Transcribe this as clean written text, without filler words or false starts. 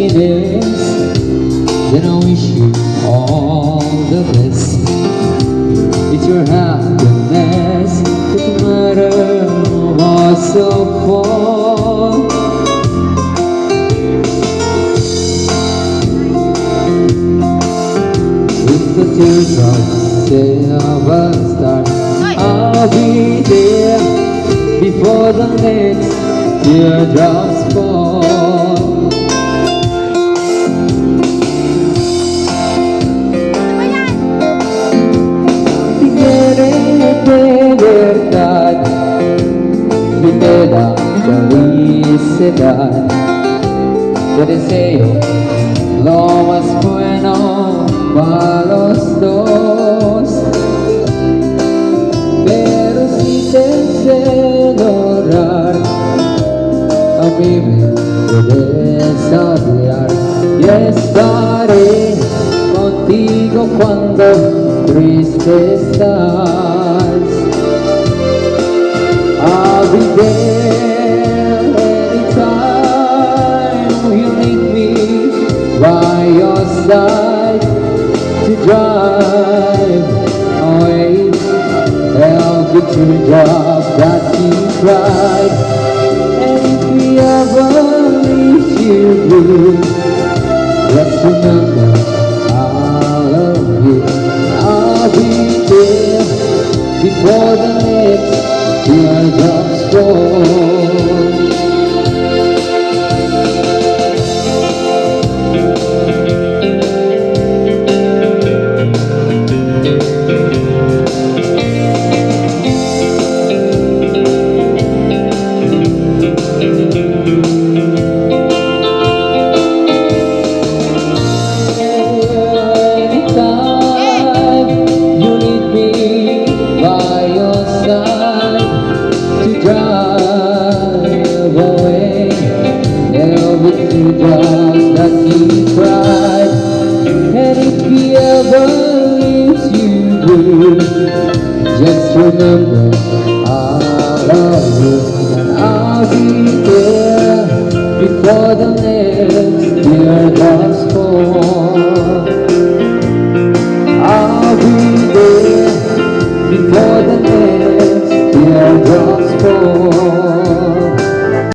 happiness, then I wish you all the best. It's your happiness that matters most of all. If the teardrops ever start, I'll be there before the next teardrops fall. Si quieres de verdad, y te da felicidad, te deseo lo más bueno para los dos. Pero si te sé lograr, a mí me puedes hablar y estaré contigo cuando triste estás. I'll be there anytime you need me by your side to drive away. Help you to drop that deep pride. And if we ever leave you blue, just remember I love you. I'll be there before the next teardrops fall. Just that he cried, and if he ever leaves you blue, just remember